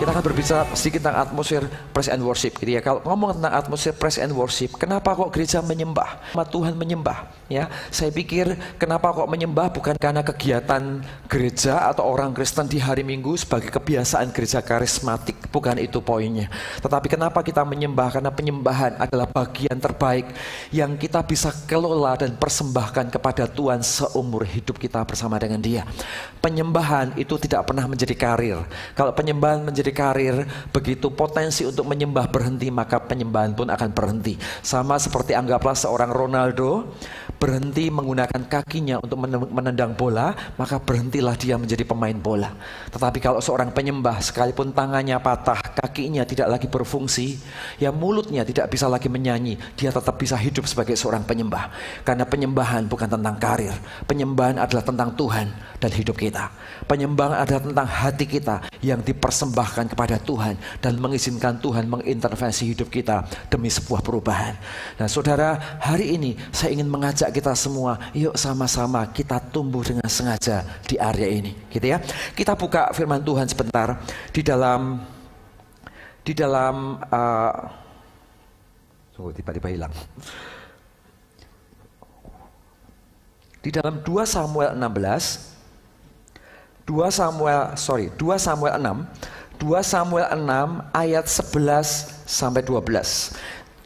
Kita akan berbicara sedikit tentang atmosfer praise and worship gitu ya. Kalau ngomong tentang atmosfer praise and worship, kenapa kok gereja menyembah? Tuhan menyembah ya. Saya pikir kenapa kok menyembah bukan karena kegiatan gereja atau orang Kristen di hari Minggu sebagai kebiasaan gereja karismatik, bukan itu poinnya. Tetapi kenapa kita menyembah? Karena penyembahan adalah bagian terbaik yang kita bisa kelola dan persembahkan kepada Tuhan seumur hidup kita bersama dengan Dia. Penyembahan itu tidak pernah menjadi karir. Kalau penyembahan menjadi karir, begitu potensi untuk menyembah berhenti, maka penyembahan pun akan berhenti. Sama seperti anggaplah seorang Ronaldo berhenti menggunakan kakinya untuk menendang bola, maka berhentilah dia menjadi pemain bola. Tetapi kalau seorang penyembah, sekalipun tangannya patah, kakinya tidak lagi berfungsi, ya mulutnya tidak bisa lagi menyanyi, dia tetap bisa hidup sebagai seorang penyembah. Karena penyembahan bukan tentang karir, penyembahan adalah tentang Tuhan dan hidup kita. Penyembahan adalah tentang hati kita yang dipersembahkan kepada Tuhan dan mengizinkan Tuhan mengintervensi hidup kita demi sebuah perubahan. Nah saudara, hari ini saya ingin mengajak kita semua, yuk sama-sama kita tumbuh dengan sengaja di area ini, gitu ya. Kita buka firman Tuhan sebentar di dalam tiba-tiba hilang. Di dalam 2 Samuel 6 ayat 11 sampai 12.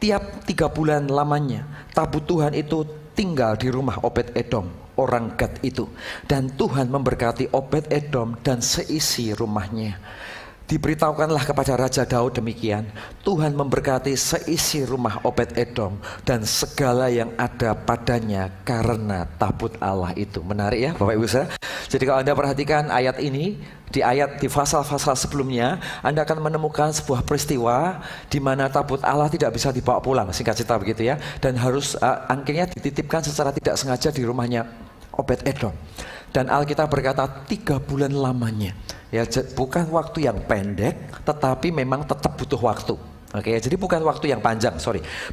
Tiap 3 bulan lamanya tabut Tuhan itu tinggal di rumah Obed-Edom, orang Gad itu. Dan Tuhan memberkati Obed-Edom dan seisi rumahnya. Diberitahukanlah kepada Raja Daud demikian, Tuhan memberkati seisi rumah Obed-Edom dan segala yang ada padanya karena tabut Allah itu. Menarik ya Bapak Ibu saudara. Jadi kalau Anda perhatikan ayat ini, di pasal-pasal sebelumnya, Anda akan menemukan sebuah peristiwa di mana tabut Allah tidak bisa dibawa pulang, singkat cerita begitu ya, dan harus akhirnya dititipkan secara tidak sengaja di rumahnya Obed-Edom. Dan Alkitab berkata 3 bulan lamanya. Ya, bukan waktu yang pendek, tetapi memang tetap butuh waktu. Oke, jadi bukan waktu yang panjang,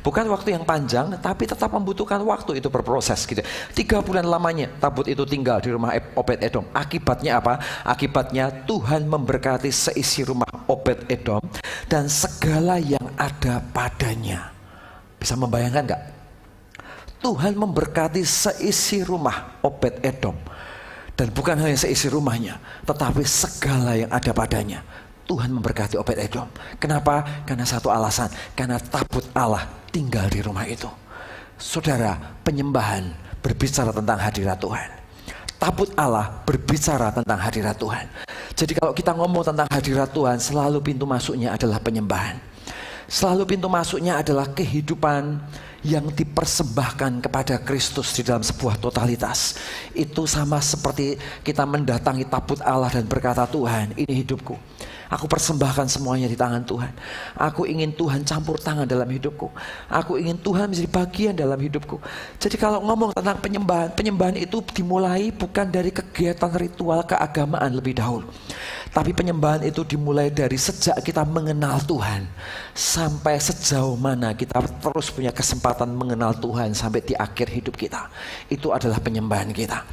bukan waktu yang panjang, tapi tetap membutuhkan waktu itu berproses gitu. 3 bulan lamanya tabut itu tinggal di rumah Obed-Edom. Akibatnya apa? Akibatnya Tuhan memberkati seisi rumah Obed-Edom dan segala yang ada padanya. Bisa membayangkan nggak? Tuhan memberkati seisi rumah Obed-Edom. Dan bukan hanya seisi rumahnya, tetapi segala yang ada padanya. Tuhan memberkati Obed-Edom. Kenapa? Karena satu alasan, karena tabut Allah tinggal di rumah itu. Saudara, penyembahan berbicara tentang hadirat Tuhan. Tabut Allah berbicara tentang hadirat Tuhan. Jadi kalau kita ngomong tentang hadirat Tuhan, selalu pintu masuknya adalah penyembahan. Selalu pintu masuknya adalah kehidupan yang dipersembahkan kepada Kristus di dalam sebuah totalitas. Itu sama seperti kita mendatangi tabut Allah dan berkata, Tuhan, ini hidupku. Aku persembahkan semuanya di tangan Tuhan. Aku ingin Tuhan campur tangan dalam hidupku. Aku ingin Tuhan menjadi bagian dalam hidupku. Jadi kalau ngomong tentang penyembahan, penyembahan itu dimulai bukan dari kegiatan ritual keagamaan lebih dahulu. Tapi penyembahan itu dimulai dari sejak kita mengenal Tuhan sampai sejauh mana kita terus punya kesempatan mengenal Tuhan sampai di akhir hidup kita. Itu adalah penyembahan kita.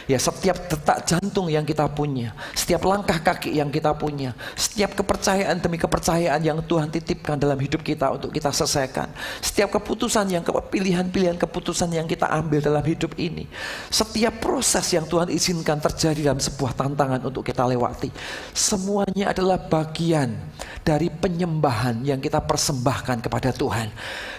Ya, setiap detak jantung yang kita punya, setiap langkah kaki yang kita punya, setiap kepercayaan demi kepercayaan yang Tuhan titipkan dalam hidup kita untuk kita selesaikan, setiap keputusan yang pilihan-pilihan keputusan yang kita ambil dalam hidup ini, setiap proses yang Tuhan izinkan terjadi dalam sebuah tantangan untuk kita lewati, semuanya adalah bagian dari penyembahan yang kita persembahkan kepada Tuhan.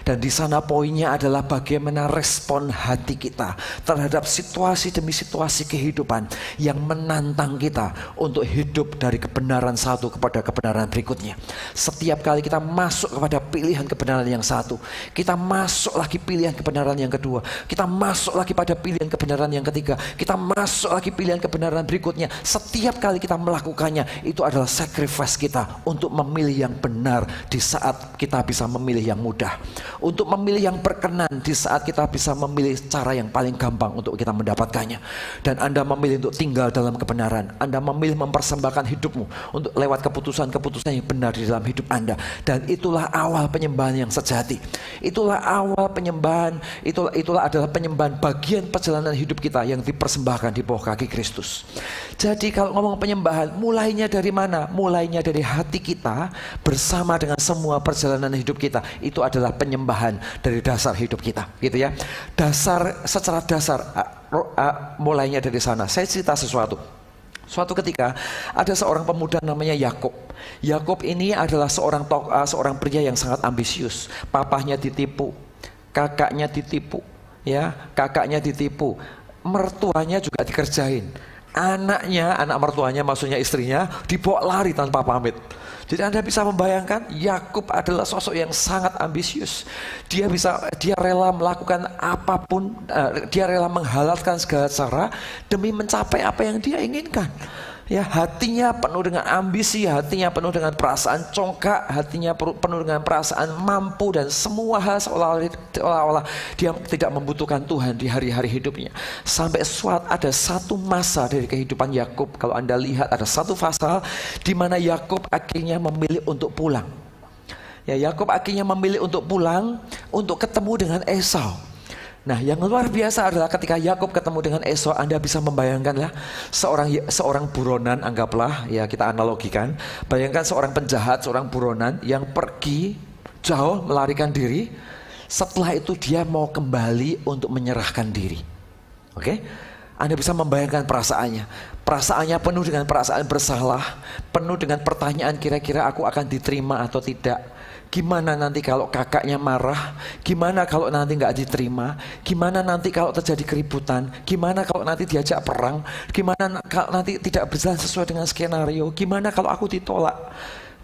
Dan di sana poinnya adalah bagaimana respon hati kita terhadap situasi demi situasi kehidupan yang menantang kita untuk hidup dari kebenaran satu kepada kebenaran berikutnya. Setiap kali kita masuk kepada pilihan kebenaran yang satu, kita masuk lagi pilihan kebenaran yang kedua, kita masuk lagi pada pilihan kebenaran yang ketiga, kita masuk lagi pilihan kebenaran berikutnya. Setiap kali kita melakukannya, itu adalah sacrifice kita untuk memilih yang benar di saat kita bisa memilih yang mudah, untuk memilih yang berkenan di saat kita bisa memilih cara yang paling gampang untuk kita mendapatkannya. Dan Anda memilih untuk tinggal dalam kebenaran, Anda memilih mempersembahkan hidupmu untuk lewat keputusan-keputusan yang benar di dalam hidup Anda. Dan itulah awal penyembahan yang sejati. Itulah awal penyembahan, itulah adalah penyembahan bagian perjalanan hidup kita yang dipersembahkan di bawah kaki Kristus. Jadi kalau ngomong penyembahan, mulai Mulainya dari mana? Mulainya dari hati kita bersama dengan semua perjalanan hidup kita. Itu adalah penyembahan dari dasar hidup kita, gitu ya. Secara dasar mulainya dari sana. Saya cerita sesuatu. Suatu ketika ada seorang pemuda namanya Yakub. Yakub ini adalah seorang pria yang sangat ambisius. Papahnya ditipu, kakaknya ditipu, kakaknya ditipu, mertuanya juga dikerjain. Anak mertuanya, maksudnya istrinya, dibawa lari tanpa pamit. Jadi Anda bisa membayangkan, Yakub adalah sosok yang sangat ambisius. Dia rela melakukan apapun, dia rela menghalalkan segala cara demi mencapai apa yang dia inginkan. Ya, hatinya penuh dengan ambisi, hatinya penuh dengan perasaan congkak, hatinya penuh dengan perasaan mampu, dan semua hal seolah-olah dia tidak membutuhkan Tuhan di hari-hari hidupnya. Sampai ada satu masa dari kehidupan Yakub, kalau Anda lihat ada satu fase di mana Yakub akhirnya memilih untuk pulang. Ya, Yakub akhirnya memilih untuk pulang untuk ketemu dengan Esau. Nah, yang luar biasa adalah ketika Yakub ketemu dengan Esau, Anda bisa membayangkanlah seorang buronan, anggaplah ya, kita analogikan. Bayangkan seorang penjahat, seorang buronan yang pergi jauh melarikan diri. Setelah itu dia mau kembali untuk menyerahkan diri. Oke? Anda bisa membayangkan perasaannya. Perasaannya penuh dengan perasaan bersalah, penuh dengan pertanyaan, kira-kira aku akan diterima atau tidak. Gimana nanti kalau kakaknya marah? Gimana kalau nanti nggak diterima? Gimana nanti kalau terjadi keributan? Gimana kalau nanti diajak perang? Gimana kalau nanti tidak berjalan sesuai dengan skenario? Gimana kalau aku ditolak?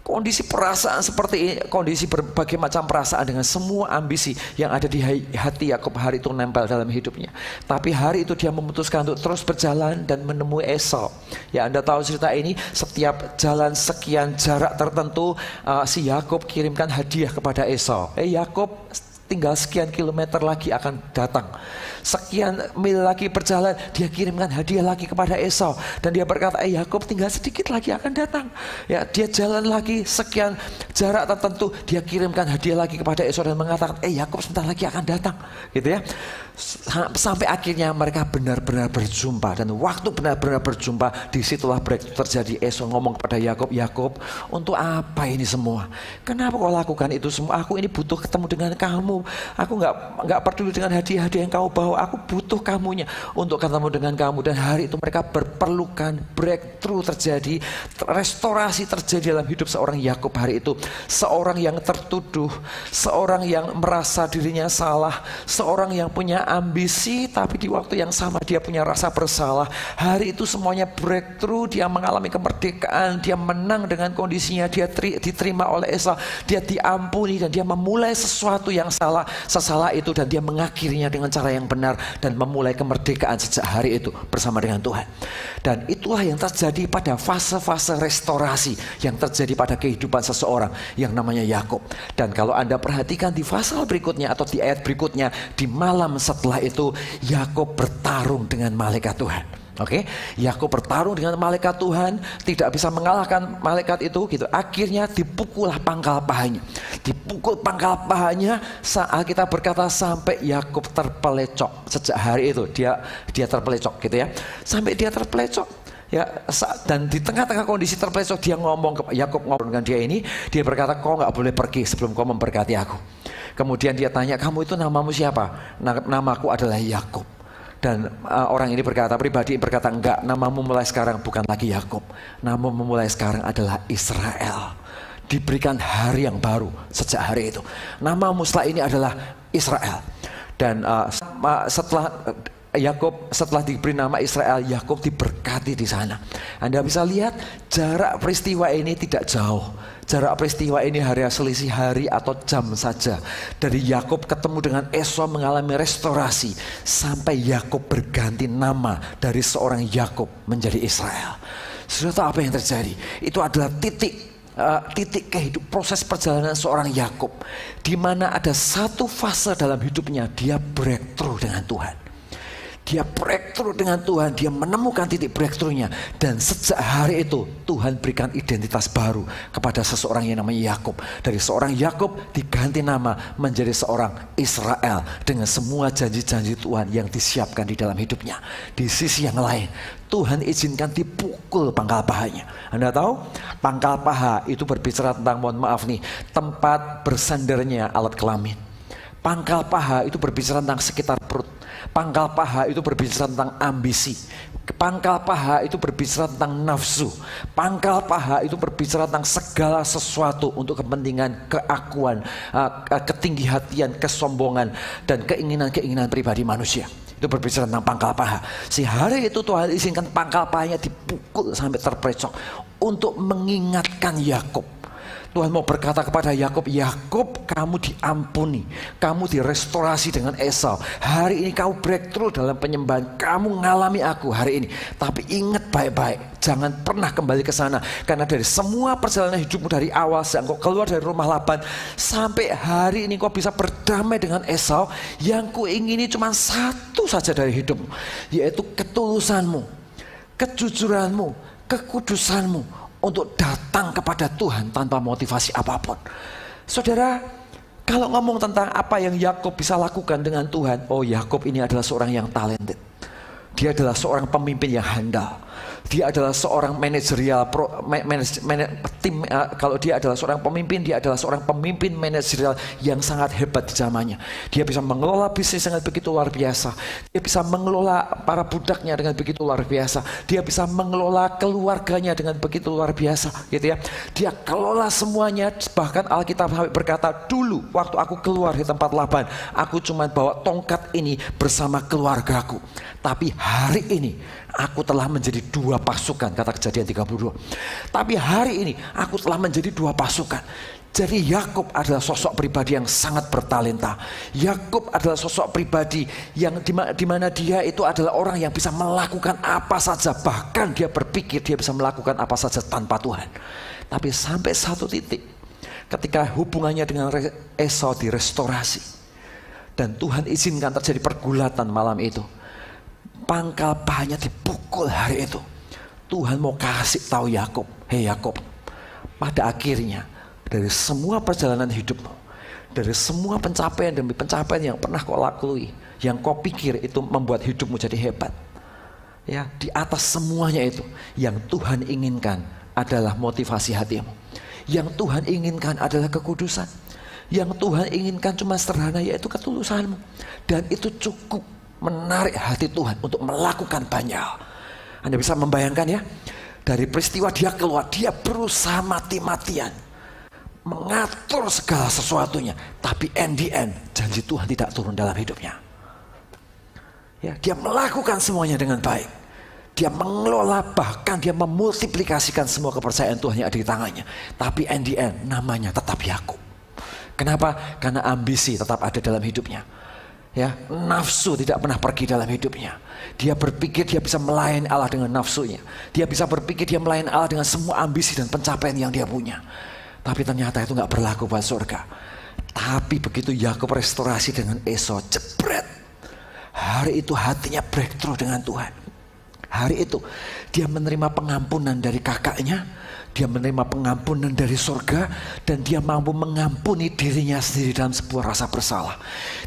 Kondisi perasaan seperti ini, kondisi berbagai macam perasaan dengan semua ambisi yang ada di hati Yakub hari itu nempel dalam hidupnya. Tapi hari itu dia memutuskan untuk terus berjalan dan menemui Esau. Ya, Anda tahu cerita ini, setiap jalan sekian jarak tertentu si Yakub kirimkan hadiah kepada Esau. Yakub, tinggal sekian kilometer lagi akan datang. Sekian mil lagi berjalan, dia kirimkan hadiah lagi kepada Esau. Dan dia berkata, Yakub tinggal sedikit lagi akan datang. Ya, dia jalan lagi sekian jarak tertentu, dia kirimkan hadiah lagi kepada Esau dan mengatakan, Yakub sebentar lagi akan datang. Gitu ya. Sampai akhirnya mereka benar-benar berjumpa. Dan waktu benar-benar berjumpa, disitulah breakthrough terjadi. Esau ngomong kepada Yakub, Yakub, untuk apa ini semua? Kenapa kau lakukan itu semua? Aku ini butuh ketemu dengan kamu. Aku nggak peduli dengan hadiah-hadiah yang kamu bawa. Aku butuh kamunya untuk ketemu dengan kamu. Dan hari itu mereka berperlukan, breakthrough terjadi, restorasi terjadi dalam hidup seorang Yakub hari itu. Seorang yang tertuduh, seorang yang merasa dirinya salah, seorang yang punya ambisi, tapi di waktu yang sama dia punya rasa bersalah. Hari itu semuanya breakthrough, dia mengalami kemerdekaan, dia menang dengan kondisinya, dia diterima oleh Esau, dia diampuni, dan dia memulai sesuatu yang sesalah itu, dan dia mengakhirinya dengan cara yang benar dan memulai kemerdekaan sejak hari itu bersama dengan Tuhan. Dan itulah yang terjadi pada fase-fase restorasi yang terjadi pada kehidupan seseorang yang namanya Yakub. Dan kalau Anda perhatikan di fase berikutnya atau di ayat berikutnya, di malam setelah itu Yakub bertarung dengan malaikat Tuhan. Oke, Yakub bertarung dengan malaikat Tuhan, tidak bisa mengalahkan malaikat itu gitu. Akhirnya dipukullah pangkal pahanya. Dipukul pangkal pahanya, kita berkata sampai Yakub terpelecok. Sejak hari itu dia terpelecok gitu ya. Sampai dia terpelecok. Ya, dan di tengah-tengah kondisi terpelecok dia Yakub ngomong dengan dia ini, dia berkata, kau nggak boleh pergi sebelum kau memberkati aku. Kemudian dia tanya, kamu itu namamu siapa? Namaku adalah Yakub. Dan orang ini pribadi berkata, enggak, namamu mulai sekarang bukan lagi Yakub. Namamu mulai sekarang adalah Israel. Diberikan hari yang baru sejak hari itu. Namamu setelah ini adalah Israel. Dan setelah diberi nama Israel, Yakub diberkati di sana. Anda bisa lihat jarak peristiwa ini tidak jauh. Jarak peristiwa ini hanya selisih hari atau jam saja. Dari Yakub ketemu dengan Esau mengalami restorasi, sampai Yakub berganti nama dari seorang Yakub menjadi Israel. Sudah tahu apa yang terjadi? Itu adalah titik kehidupan, proses perjalanan seorang Yakub, di mana ada satu fase dalam hidupnya dia breakthrough dengan Tuhan. Dia breakthrough dengan Tuhan, dia menemukan titik breakthrough-nya. Dan sejak hari itu Tuhan berikan identitas baru kepada seseorang yang namanya Yakub. Dari seorang Yakub diganti nama menjadi seorang Israel dengan semua janji-janji Tuhan yang disiapkan di dalam hidupnya. Di sisi yang lain, Tuhan izinkan dipukul pangkal pahanya. Anda tahu, pangkal paha itu berbicara tentang, mohon maaf nih, tempat bersandarnya alat kelamin. Pangkal paha itu berbicara tentang sekitar perut. Pangkal paha itu berbicara tentang ambisi. Pangkal paha itu berbicara tentang nafsu. Pangkal paha itu berbicara tentang segala sesuatu untuk kepentingan, keakuan, ketinggi-hatian, kesombongan, dan keinginan-keinginan pribadi manusia. Itu berbicara tentang pangkal paha. Si hari itu Tuhan izinkan pangkal pahanya dipukul sampai terpecok untuk mengingatkan Yakub. Tuhan mau berkata kepada Yakub, Yakub, kamu diampuni, kamu direstorasi dengan Esau. Hari ini kamu breakthrough dalam penyembahan, kamu ngalami aku hari ini. Tapi ingat baik-baik, jangan pernah kembali ke sana. Karena dari semua perjalanan hidupmu dari awal, sejak kau keluar dari rumah Laban, sampai hari ini kau bisa berdamai dengan Esau. Yang kuingini cuma satu saja dari hidupmu, yaitu ketulusanmu, kejujuranmu, kekudusanmu, untuk datang kepada Tuhan tanpa motivasi apapun. Saudara, kalau ngomong tentang apa yang Yakub bisa lakukan dengan Tuhan, oh, Yakub ini adalah seorang yang talented. Dia adalah seorang pemimpin yang handal. Dia adalah seorang manajerial tim. Kalau dia adalah seorang pemimpin, dia adalah seorang pemimpin manajerial yang sangat hebat di zamannya. Dia bisa mengelola bisnis dengan begitu luar biasa. Dia bisa mengelola para budaknya dengan begitu luar biasa. Dia bisa mengelola keluarganya dengan begitu luar biasa, gitu ya. Dia kelola semuanya. Bahkan Alkitab berkata, dulu waktu aku keluar di tempat Laban, aku cuma bawa tongkat ini bersama keluargaku. Tapi hari ini aku telah menjadi 2 pasukan, kata Kejadian 32. Tapi hari ini aku telah menjadi 2 pasukan. Jadi Yakub adalah sosok pribadi yang sangat bertalenta. Yakub adalah sosok pribadi yang dimana dia itu adalah orang yang bisa melakukan apa saja. Bahkan dia berpikir dia bisa melakukan apa saja tanpa Tuhan. Tapi sampai satu titik, ketika hubungannya dengan Esau direstorasi, dan Tuhan izinkan terjadi pergulatan malam itu, pangkal pahanya dipukul hari itu. Tuhan mau kasih tahu Yakub, hei Yakub, pada akhirnya dari semua perjalanan hidupmu, dari semua pencapaian demi pencapaian yang pernah kau lakui, yang kau pikir itu membuat hidupmu jadi hebat, ya, di atas semuanya itu, yang Tuhan inginkan adalah motivasi hatimu. Yang Tuhan inginkan adalah kekudusan. Yang Tuhan inginkan cuma sederhana, yaitu ketulusanmu. Dan itu cukup menarik hati Tuhan untuk melakukan banyak. Anda bisa membayangkan ya, dari peristiwa dia keluar, dia berusaha mati-matian mengatur segala sesuatunya, tapi in the end janji Tuhan tidak turun dalam hidupnya. Ya, dia melakukan semuanya dengan baik. Dia mengelola, bahkan dia memultiplikasikan semua kepercayaan Tuhan yang ada di tangannya. Tapi in the end namanya tetap Yakub. Kenapa? Karena ambisi tetap ada dalam hidupnya. Ya, nafsu tidak pernah pergi dalam hidupnya. Dia berpikir dia bisa melayani Allah dengan nafsunya. Dia bisa berpikir dia melayani Allah dengan semua ambisi dan pencapaian yang dia punya. Tapi ternyata itu nggak berlaku buat surga. Tapi begitu Yakub restorasi dengan Esau, jebret, hari itu hatinya breakthrough dengan Tuhan. Hari itu dia menerima pengampunan dari kakaknya, dia menerima pengampunan dari surga, dan dia mampu mengampuni dirinya sendiri dalam sebuah rasa bersalah.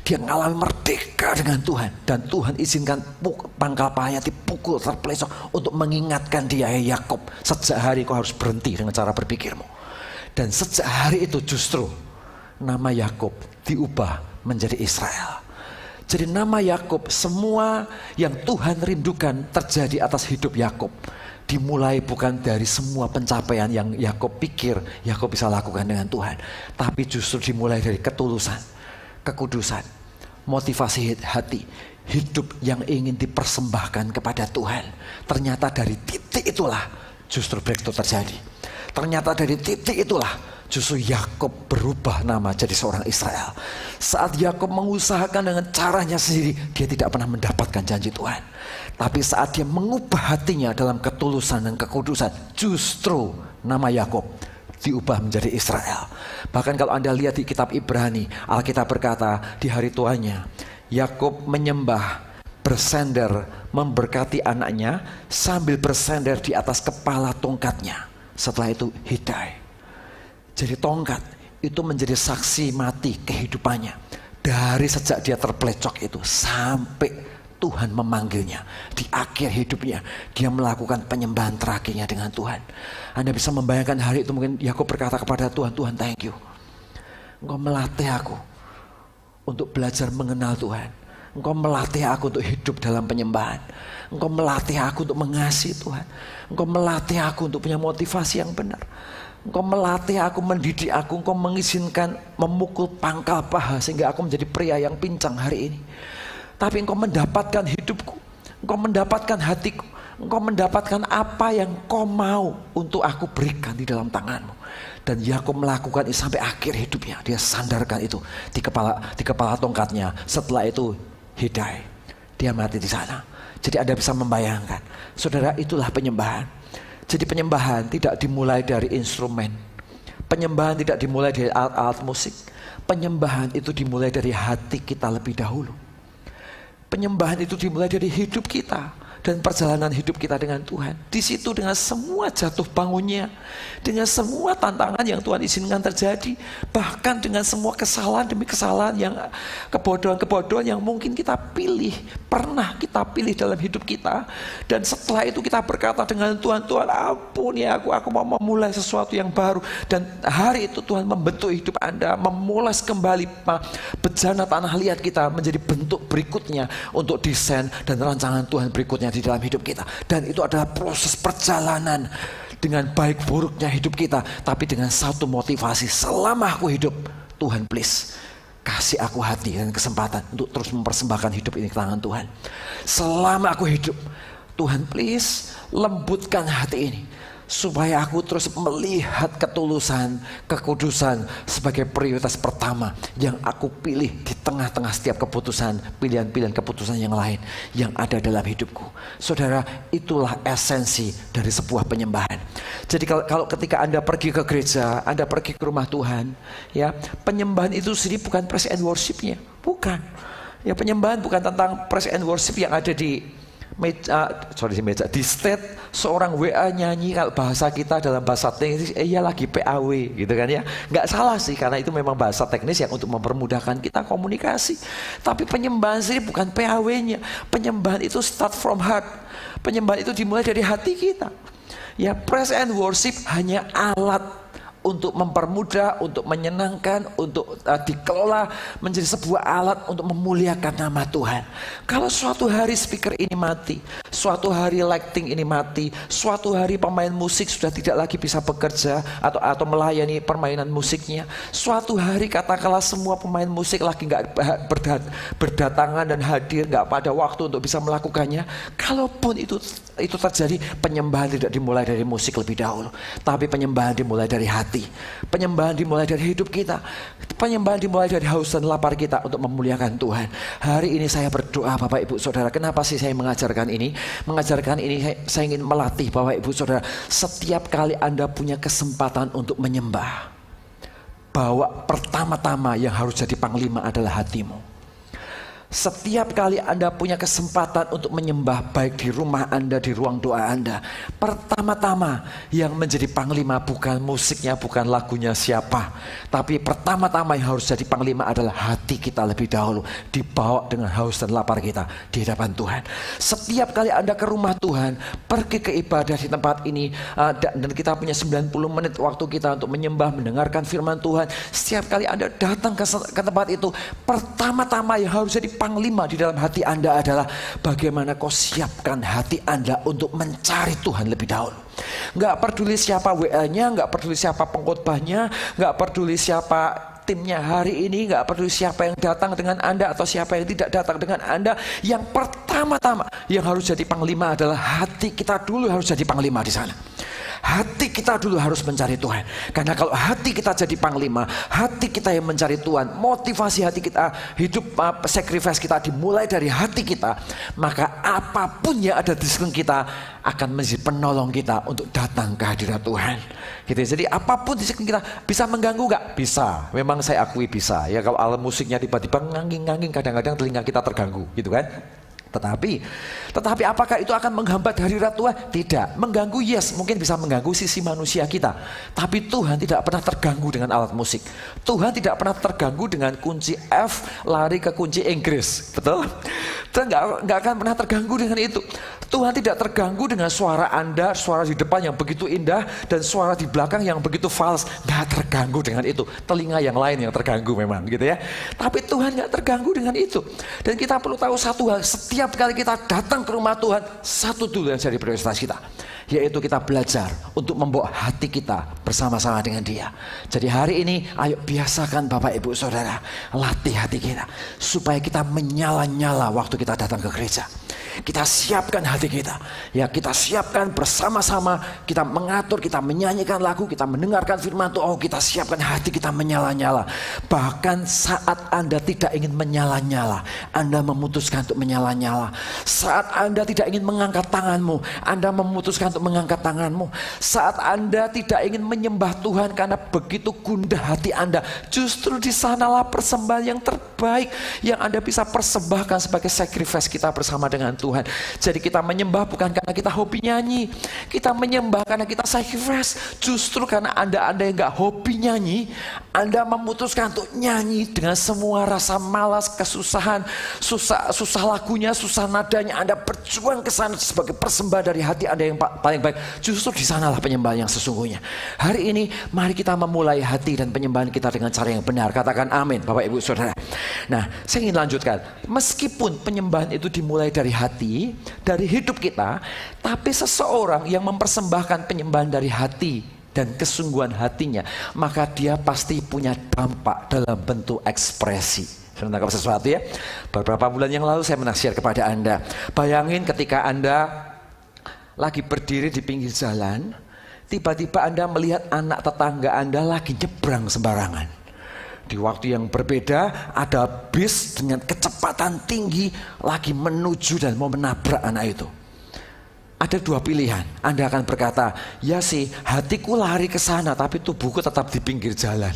Dia mengalami merdeka dengan Tuhan, dan Tuhan izinkan pangkal pahanya dipukul terpelesok untuk mengingatkan dia, hey Yakub, sejak hari kau harus berhenti dengan cara berpikirmu. Dan sejak hari itu justru nama Yakub diubah menjadi Israel. Jadi nama Yakub, semua yang Tuhan rindukan terjadi atas hidup Yakub, dimulai bukan dari semua pencapaian yang Yakub pikir Yakub bisa lakukan dengan Tuhan, tapi justru dimulai dari ketulusan, kekudusan, motivasi hati, hidup yang ingin dipersembahkan kepada Tuhan. Ternyata dari titik itulah justru breakthrough terjadi. Ternyata dari titik itulah justru Yakub berubah nama jadi seorang Israel. Saat Yakub mengusahakan dengan caranya sendiri, dia tidak pernah mendapatkan janji Tuhan. Tapi saat dia mengubah hatinya dalam ketulusan dan kekudusan, justru nama Yakub diubah menjadi Israel. Bahkan kalau Anda lihat di kitab Ibrani, Alkitab berkata di hari tuanya, Yakub menyembah bersender memberkati anaknya sambil bersender di atas kepala tongkatnya. Setelah itu hidai. Jadi tongkat itu menjadi saksi mati kehidupannya. Dari sejak dia terpelecok itu sampai Tuhan memanggilnya. Di akhir hidupnya dia melakukan penyembahan terakhirnya dengan Tuhan. Anda bisa membayangkan hari itu mungkin Yakub berkata kepada Tuhan, Tuhan thank you. Engkau melatih aku untuk belajar mengenal Tuhan. Engkau melatih aku untuk hidup dalam penyembahan. Engkau melatih aku untuk mengasihi Tuhan. Engkau melatih aku untuk punya motivasi yang benar. Engkau melatih aku, mendidik aku. Engkau mengizinkan memukul pangkal paha sehingga aku menjadi pria yang pincang hari ini. Tapi engkau mendapatkan hidupku. Engkau mendapatkan hatiku. Engkau mendapatkan apa yang kau mau untuk aku berikan di dalam tanganmu. Dan Yakub melakukan itu sampai akhir hidupnya. Dia sandarkan itu di kepala tongkatnya. Setelah itu hidai. Dia mati di sana. Jadi Anda bisa membayangkan, saudara, itulah penyembahan. Jadi penyembahan tidak dimulai dari instrumen. Penyembahan tidak dimulai dari alat-alat musik. Penyembahan itu dimulai dari hati kita lebih dahulu. Penyembahan itu dimulai dari hidup kita dan perjalanan hidup kita dengan Tuhan. Di situ dengan semua jatuh bangunnya, dengan semua tantangan yang Tuhan izinkan terjadi, bahkan dengan semua kesalahan demi kesalahan yang kebodohan-kebodohan yang mungkin kita pilih, pernah kita pilih dalam hidup kita. Dan setelah itu kita berkata dengan Tuhan, Tuhan ampuni aku mau memulai sesuatu yang baru. Dan hari itu Tuhan membentuk hidup Anda, memulas kembali bejana tanah liat kita menjadi bentuk berikutnya untuk desain dan rancangan Tuhan berikutnya di dalam hidup kita. Dan itu adalah proses perjalanan dengan baik buruknya hidup kita, tapi dengan satu motivasi, selama aku hidup, Tuhan please kasih aku hati dan kesempatan untuk terus mempersembahkan hidup ini ke tangan Tuhan. Selama aku hidup, Tuhan please lembutkan hati ini supaya aku terus melihat ketulusan, kekudusan sebagai prioritas pertama yang aku pilih di tengah-tengah setiap keputusan, pilihan-pilihan keputusan yang lain yang ada dalam hidupku. Saudara, itulah esensi dari sebuah penyembahan. Jadi kalau ketika Anda pergi ke gereja, Anda pergi ke rumah Tuhan, ya, penyembahan itu sendiri bukan praise and worship-nya, bukan. Ya, penyembahan bukan tentang praise and worship yang ada di di state seorang WA nyanyi, kalau bahasa kita dalam bahasa teknis iya lagi PAW gitu kan ya. Nggak salah sih, karena itu memang bahasa teknis yang untuk mempermudahkan kita komunikasi. Tapi penyembahan sendiri bukan PAW-nya. Penyembahan itu start from heart. Penyembahan itu dimulai dari hati kita. Ya, praise and worship hanya alat untuk mempermudah, untuk menyenangkan, untuk dikelola menjadi sebuah alat untuk memuliakan nama Tuhan. Kalau suatu hari speaker ini mati, suatu hari lighting ini mati, suatu hari pemain musik sudah tidak lagi bisa bekerja atau melayani permainan musiknya, suatu hari katakanlah semua pemain musik lagi nggak berdatangan dan hadir, nggak pada waktu untuk bisa melakukannya. Kalaupun itu terjadi, penyembahan tidak dimulai dari musik lebih dahulu, tapi penyembahan dimulai dari hati. Penyembahan dimulai dari hidup kita. Penyembahan dimulai dari haus dan lapar kita untuk memuliakan Tuhan. Hari ini saya berdoa Bapak Ibu Saudara. Kenapa sih saya mengajarkan ini? Mengajarkan ini saya ingin melatih Bapak Ibu Saudara. Setiap kali Anda punya kesempatan untuk menyembah, bahwa pertama-tama yang harus jadi panglima adalah hatimu. Setiap kali Anda punya kesempatan untuk menyembah, baik di rumah Anda, di ruang doa Anda, pertama-tama yang menjadi panglima bukan musiknya, bukan lagunya siapa, tapi pertama-tama yang harus jadi panglima adalah hati kita lebih dahulu, dibawa dengan haus dan lapar kita di hadapan Tuhan. Setiap kali Anda ke rumah Tuhan, pergi ke ibadah di tempat ini, dan kita punya 90 menit waktu kita untuk menyembah, mendengarkan firman Tuhan. Setiap kali Anda datang ke tempat itu, pertama-tama yang harus jadi panglima di dalam hati Anda adalah bagaimana kau siapkan hati Anda untuk mencari Tuhan lebih dahulu. Nggak peduli siapa WA-nya, nggak peduli siapa pengkhotbahnya, nggak peduli siapa timnya hari ini, nggak peduli siapa yang datang dengan Anda atau siapa yang tidak datang dengan Anda. Yang pertama-tama yang harus jadi panglima adalah hati kita dulu harus jadi panglima di sana. Hati kita dulu harus mencari Tuhan. Karena kalau hati kita jadi panglima, hati kita yang mencari Tuhan, motivasi hati kita, hidup sacrifice kita dimulai dari hati kita, maka apapun yang ada di sekeliling kita akan menjadi penolong kita untuk datang ke hadirat Tuhan. Gitu. Jadi apapun di sekeliling kita bisa mengganggu nggak? Bisa. Memang saya akui bisa. Ya, kalau alat musiknya tiba-tiba nganging-nganging, kadang-kadang telinga kita terganggu, gitu kan? Tetapi apakah itu akan menghambat hadirat Tuhan? Tidak. Mengganggu, yes, mungkin bisa mengganggu sisi manusia kita. Tapi Tuhan tidak pernah terganggu dengan alat musik. Tuhan tidak pernah terganggu dengan kunci F lari ke kunci Inggris. Betul? Tuhan nggak akan pernah terganggu dengan itu. Tuhan tidak terganggu dengan suara Anda, suara di depan yang begitu indah, dan suara di belakang yang begitu fals. Nggak terganggu dengan itu. Telinga yang lain yang terganggu memang, gitu ya. Tapi Tuhan nggak terganggu dengan itu. Dan kita perlu tahu satu hal, setiap kali kita datang ke rumah Tuhan, satu dulu yang jadi prioritas kita, yaitu kita belajar untuk membawa hati kita bersama-sama dengan Dia. Jadi hari ini, ayo biasakan Bapak Ibu Saudara, latih hati kita supaya kita menyala-nyala waktu kita datang ke gereja. Kita siapkan hati kita, ya kita siapkan bersama-sama, kita mengatur, kita menyanyikan lagu, kita mendengarkan firman Tuhan. Oh, kita siapkan hati kita menyala-nyala. Bahkan saat Anda tidak ingin menyala-nyala, Anda memutuskan untuk menyala-nyala. Saat Anda tidak ingin mengangkat tanganmu, Anda memutuskan untuk mengangkat tanganmu. Saat Anda tidak ingin menyembah Tuhan karena begitu gundah hati Anda, justru di sanalah persembahan yang terbaik yang Anda bisa persembahkan sebagai sacrifice kita bersama dengan Tuhan. Jadi kita menyembah bukan karena kita hobi nyanyi, kita menyembah karena kita sacrifice. Justru karena Anda yang gak hobi nyanyi, Anda memutuskan untuk nyanyi dengan semua rasa malas, kesusahan, susah lagunya, susah nadanya. Anda berjuang ke sana sebagai persembahan dari hati Anda yang paling baik. Justru di sanalah penyembahan yang sesungguhnya. Hari ini mari kita memulai hati dan penyembahan kita dengan cara yang benar. Katakan amin, Bapak Ibu Saudara. Nah, saya ingin lanjutkan. Meskipun penyembahan itu dimulai dari hati, dari hidup kita, tapi seseorang yang mempersembahkan penyembahan dari hati dan kesungguhan hatinya, maka dia pasti punya dampak dalam bentuk ekspresi. Saya menangkap sesuatu ya. Beberapa bulan yang lalu saya menasihat kepada Anda. Bayangin ketika Anda lagi berdiri di pinggir jalan, tiba-tiba Anda melihat anak tetangga Anda lagi nyebrang sembarangan. Di waktu yang berbeda, ada bis dengan kecepatan tinggi lagi menuju dan mau menabrak anak itu. Ada dua pilihan. Anda akan berkata, ya sih, hatiku lari ke sana, tapi tubuhku tetap di pinggir jalan.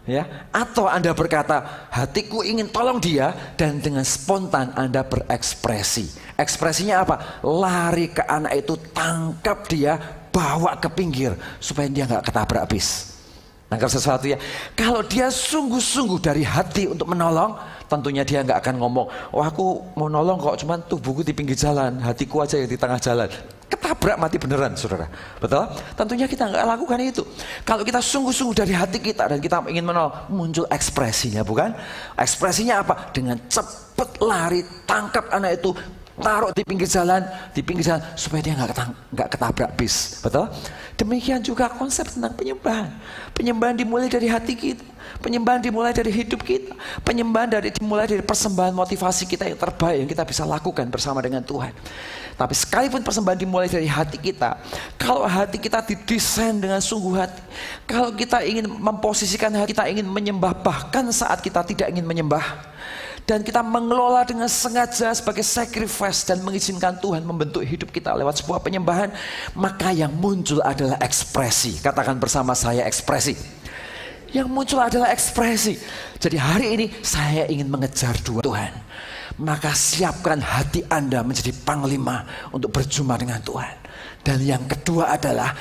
Ya, atau Anda berkata, hatiku ingin tolong dia, dan dengan spontan Anda berekspresi. Ekspresinya apa? Lari ke anak itu, tangkap dia, bawa ke pinggir supaya dia nggak ketabrak bis. Nangkap sesuatu ya. Kalau dia sungguh-sungguh dari hati untuk menolong, tentunya dia nggak akan ngomong, oh aku mau nolong kok, cuman tubuhku di pinggir jalan, hatiku aja yang di tengah jalan. Ketabrak mati beneran, saudara. Betul? Tentunya kita nggak lakukan itu. Kalau kita sungguh-sungguh dari hati kita dan kita ingin menolong, muncul ekspresinya, bukan? Ekspresinya apa? Dengan cepat lari, tangkap anak itu, taruh di pinggir jalan supaya dia nggak ketabrak bis. Betul? Demikian juga konsep tentang penyembahan. Penyembahan dimulai dari hati kita, penyembahan dimulai dari hidup kita, penyembahan dimulai dari persembahan motivasi kita yang terbaik yang kita bisa lakukan bersama dengan Tuhan. Tapi sekalipun persembahan dimulai dari hati kita, kalau hati kita didesain dengan sungguh hati, kalau kita ingin memposisikan hati kita ingin menyembah bahkan saat kita tidak ingin menyembah, dan kita mengelola dengan sengaja sebagai sacrifice dan mengizinkan Tuhan membentuk hidup kita lewat sebuah penyembahan, maka yang muncul adalah ekspresi. Katakan bersama saya, ekspresi. Yang muncul adalah ekspresi. Jadi hari ini saya ingin mengejar Tuhan. Maka siapkan hati Anda menjadi panglima untuk berjumpa dengan Tuhan. Dan yang kedua adalah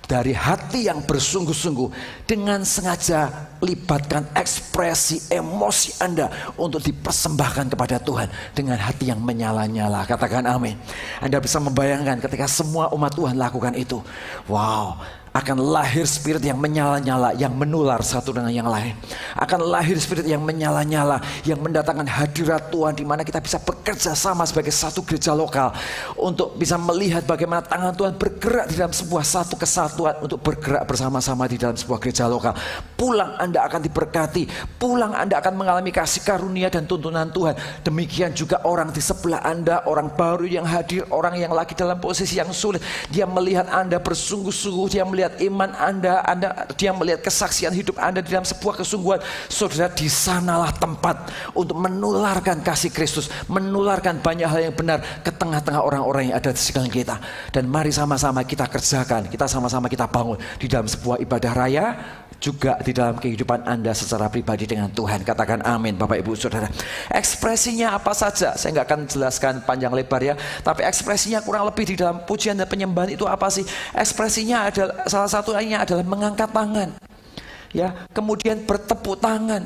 dari hati yang bersungguh-sungguh, dengan sengaja libatkan ekspresi emosi Anda untuk dipersembahkan kepada Tuhan dengan hati yang menyala-nyala. Katakan amin. Anda bisa membayangkan ketika semua umat Tuhan lakukan itu, wow, akan lahir spirit yang menyala-nyala, yang menular satu dengan yang lain. Akan lahir spirit yang menyala-nyala, yang mendatangkan hadirat Tuhan, di mana kita bisa bekerja sama sebagai satu gereja lokal untuk bisa melihat bagaimana tangan Tuhan bergerak di dalam sebuah satu kesatuan untuk bergerak bersama-sama di dalam sebuah gereja lokal. Pulang Anda akan diberkati, pulang Anda akan mengalami kasih karunia dan tuntunan Tuhan. Demikian juga orang di sebelah Anda, orang baru yang hadir, orang yang lagi dalam posisi yang sulit, dia melihat Anda bersungguh-sungguh, dia melihat iman Anda, dia melihat kesaksian hidup Anda di dalam sebuah kesungguhan. Saudara, di sanalah tempat untuk menularkan kasih Kristus, menularkan banyak hal yang benar ke tengah-tengah orang-orang yang ada di sekeliling kita. Dan mari sama-sama kita kerjakan, kita sama-sama kita bangun di dalam sebuah ibadah raya juga di dalam kehidupan Anda secara pribadi dengan Tuhan. Katakan amin Bapak Ibu Saudara. Ekspresinya apa saja, saya nggak akan jelaskan panjang lebar ya, tapi ekspresinya kurang lebih di dalam pujian dan penyembahan itu apa sih? Ekspresinya adalah, salah satunya adalah mengangkat tangan, ya, kemudian bertepuk tangan,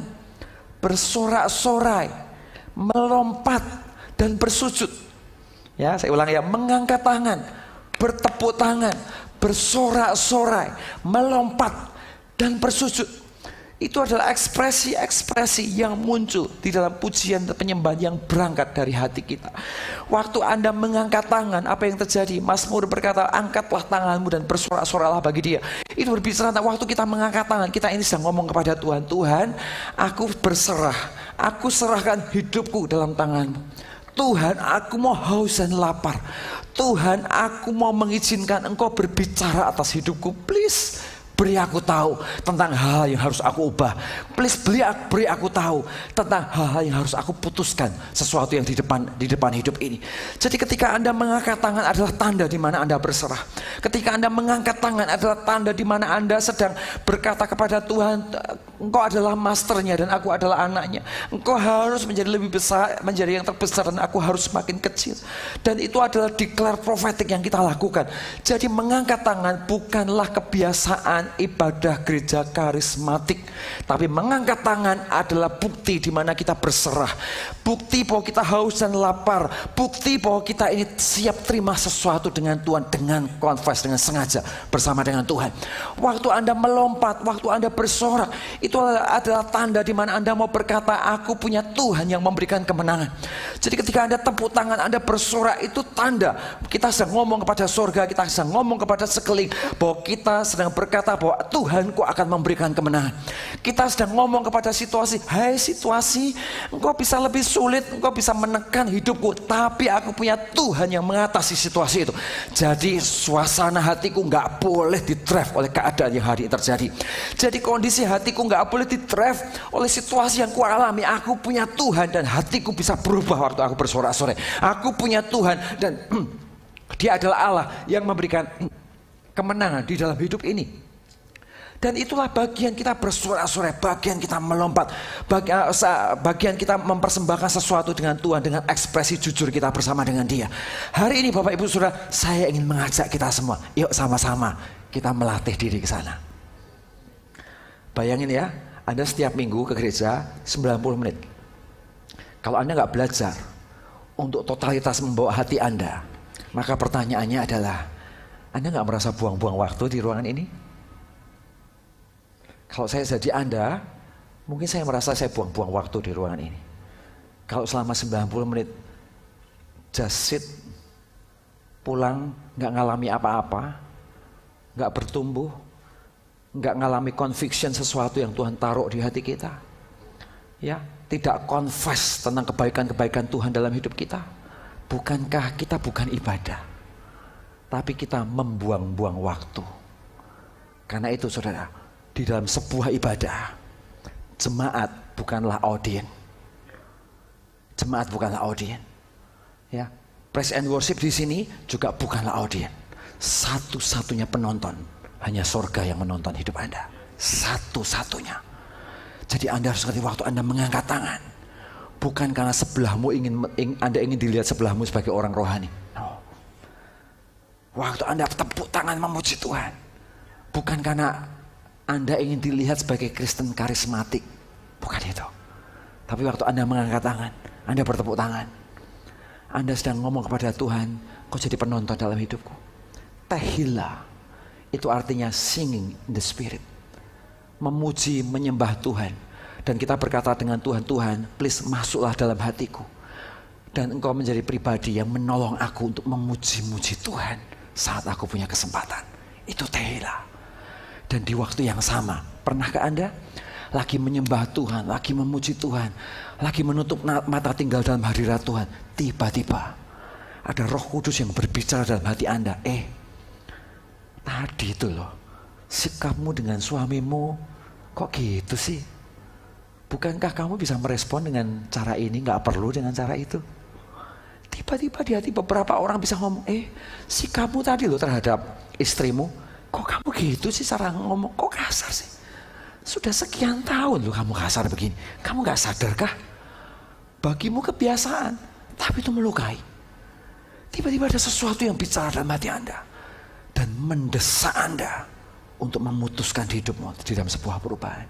bersorak-sorai, melompat dan bersujud. Ya, saya ulang ya, mengangkat tangan, bertepuk tangan, bersorak-sorai, melompat dan bersujud. Itu adalah ekspresi-ekspresi yang muncul di dalam pujian dan penyembahan yang berangkat dari hati kita. Waktu Anda mengangkat tangan, apa yang terjadi? Mazmur berkata, angkatlah tanganmu dan bersorak-soraklah bagi Dia. Itu berbicara tentang waktu kita mengangkat tangan, kita ini sedang ngomong kepada Tuhan, Tuhan, aku berserah, aku serahkan hidupku dalam tangan-Mu. Tuhan, aku mau haus dan lapar. Tuhan, aku mau mengizinkan Engkau berbicara atas hidupku. Please, beri aku tahu tentang hal yang harus aku ubah. Please beri aku tahu tentang hal-hal yang harus aku putuskan, sesuatu yang di depan hidup ini. Jadi ketika Anda mengangkat tangan adalah tanda di mana Anda berserah. Ketika Anda mengangkat tangan adalah tanda di mana Anda sedang berkata kepada Tuhan, Engkau adalah masternya dan aku adalah anaknya. Engkau harus menjadi lebih besar, menjadi yang terbesar dan aku harus semakin kecil. Dan itu adalah declare prophetic yang kita lakukan. Jadi mengangkat tangan bukanlah kebiasaan ibadah gereja karismatik, tapi mengangkat tangan adalah bukti di mana kita berserah, bukti bahwa kita haus dan lapar, bukti bahwa kita ini siap terima sesuatu dengan Tuhan, dengan confess, dengan sengaja bersama dengan Tuhan. Waktu Anda melompat, waktu Anda bersorak, itu adalah tanda di mana Anda mau berkata, aku punya Tuhan yang memberikan kemenangan. Jadi ketika Anda tepuk tangan, Anda bersorak, itu tanda kita sedang ngomong kepada surga, kita sedang ngomong kepada sekeliling bahwa kita sedang berkata bahwa Tuhanku akan memberikan kemenangan. Kita sedang ngomong kepada situasi, hai situasi, engkau bisa lebih sulit, engkau bisa menekan hidupku, tapi aku punya Tuhan yang mengatasi situasi itu. Jadi suasana hatiku nggak boleh di-drive oleh keadaan yang hari ini terjadi. Jadi kondisi hatiku nggak boleh di-drive oleh situasi yang kualami. Aku punya Tuhan dan hatiku bisa berubah waktu aku bersorak-sorai. Aku punya Tuhan dan Dia adalah Allah yang memberikan kemenangan di dalam hidup ini. Dan itulah bagian kita bersorak-sorai, bagian kita melompat, bagian kita mempersembahkan sesuatu dengan Tuhan, dengan ekspresi jujur kita bersama dengan Dia. Hari ini Bapak Ibu Saudara, saya ingin mengajak kita semua, yuk sama-sama kita melatih diri ke sana. Bayangin ya, Anda setiap minggu ke gereja 90 menit. Kalau Anda nggak belajar untuk totalitas membawa hati Anda, maka pertanyaannya adalah, Anda nggak merasa buang-buang waktu di ruangan ini? Kalau saya jadi Anda, mungkin saya merasa saya buang-buang waktu di ruangan ini. Kalau selama 90 menit just sit, pulang, nggak ngalami apa-apa, nggak bertumbuh, nggak ngalami conviction sesuatu yang Tuhan taruh di hati kita, ya, tidak confess tentang kebaikan-kebaikan Tuhan dalam hidup kita. Bukankah kita bukan ibadah, tapi kita membuang-buang waktu? Karena itu saudara, di dalam sebuah ibadah, jemaat bukanlah audien. Jemaat bukanlah audien. Ya, praise and worship di sini juga bukanlah audien. Satu-satunya penonton hanya surga yang menonton hidup Anda. Satu-satunya. Jadi Anda harus ngerti waktu Anda mengangkat tangan, bukan karena sebelahmu Anda ingin dilihat sebelahmu sebagai orang rohani. No. Waktu Anda tepuk tangan memuji Tuhan, bukan karena Anda ingin dilihat sebagai Kristen karismatik, bukan itu. Tapi waktu Anda mengangkat tangan, Anda bertepuk tangan, Anda sedang ngomong kepada Tuhan, kau jadi penonton dalam hidupku. Tehillah, itu artinya singing in the spirit, memuji, menyembah Tuhan. Dan kita berkata dengan Tuhan, Tuhan, please masuklah dalam hatiku. Dan Engkau menjadi pribadi yang menolong aku untuk memuji-muji Tuhan saat aku punya kesempatan. Itu tehillah. Dan di waktu yang sama, pernahkah Anda lagi menyembah Tuhan, lagi memuji Tuhan, lagi menutup mata tinggal dalam hadirat Tuhan, tiba-tiba ada Roh Kudus yang berbicara dalam hati Anda, tadi itu loh, sikapmu dengan suamimu kok gitu sih? Bukankah kamu bisa merespon dengan cara ini, gak perlu dengan cara itu? Tiba-tiba di hati beberapa orang bisa ngomong, sikapmu tadi loh terhadap istrimu, kok kamu gitu sih cara ngomong, kok kasar sih? Sudah sekian tahun loh kamu kasar begini. Kamu gak sadarkah? Bagimu kebiasaan, tapi itu melukai. Tiba-tiba ada sesuatu yang bicara dalam hati Anda dan mendesak Anda untuk memutuskan hidupmu di dalam sebuah perubahan.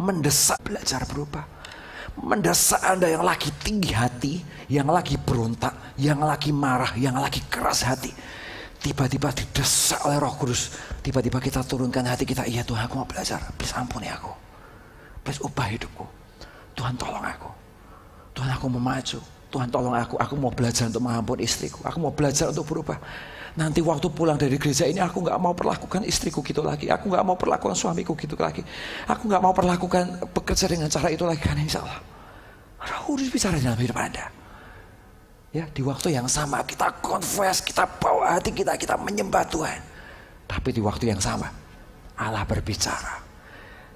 Mendesak belajar berubah. Mendesak Anda yang lagi tinggi hati, yang lagi berontak, yang lagi marah, yang lagi keras hati. Tiba-tiba didesak oleh Roh Kudus. Tiba-tiba kita turunkan hati kita, iya Tuhan aku mau belajar, please ampuni aku, please ubah hidupku, Tuhan tolong aku, Tuhan aku mau maju, Tuhan tolong aku mau belajar untuk mengampuni istriku, aku mau belajar untuk berubah. Nanti waktu pulang dari gereja ini aku gak mau perlakukan istriku gitu lagi, aku gak mau perlakukan suamiku gitu lagi, aku gak mau perlakukan bekerja dengan cara itu lagi, karena insya Allah Roh Kudus bicara dalam hidup Anda. Ya, di waktu yang sama kita confess, kita bawa hati kita menyembah Tuhan. Tapi di waktu yang sama Allah berbicara.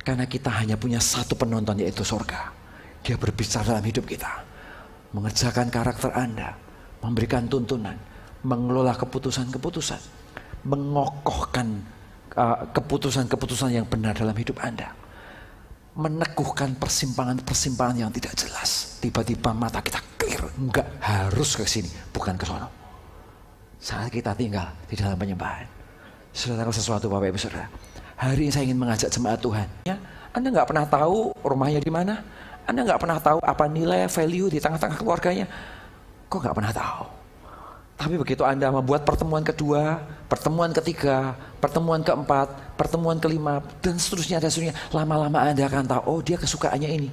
Karena kita hanya punya satu penonton, yaitu surga. Dia berbicara dalam hidup kita, mengerjakan karakter Anda, memberikan tuntunan, mengelola keputusan-keputusan, mengokohkan keputusan-keputusan yang benar dalam hidup Anda, meneguhkan persimpangan-persimpangan yang tidak jelas. Tiba-tiba mata kita clear, enggak harus ke sini, bukan ke sono. Saat kita tinggal di dalam penyembahan. Sudah tahu sesuatu Bapak Ibu Saudara? Hari ini saya ingin mengajak jemaat Tuhan. Ya, Anda nggak pernah tahu rumahnya di mana? Anda nggak pernah tahu apa nilai value di tengah-tengah keluarganya? Kok nggak pernah tahu? Tapi begitu Anda membuat pertemuan kedua, pertemuan ketiga, pertemuan keempat, pertemuan kelima, dan seterusnya, lama-lama Anda akan tahu, oh dia kesukaannya ini,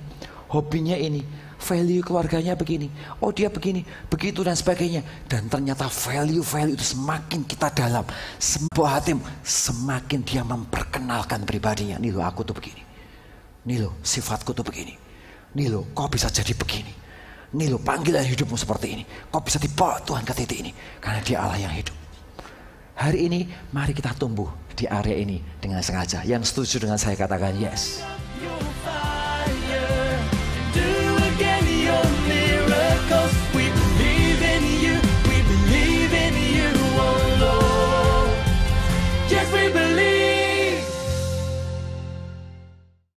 hobinya ini, value keluarganya begini, oh dia begini, begitu dan sebagainya. Dan ternyata value itu semakin kita dalam, sebuah hati semakin dia memperkenalkan pribadinya. Nih loh aku tuh begini, nih loh sifatku tuh begini, nih loh kau bisa jadi begini. Nih loh panggilan hidupmu seperti ini. Kau bisa dibawa Tuhan ke titik ini. Karena dia Allah yang hidup. Hari ini mari kita tumbuh di area ini dengan sengaja. Yang setuju dengan saya katakan yes. Yes, we believe.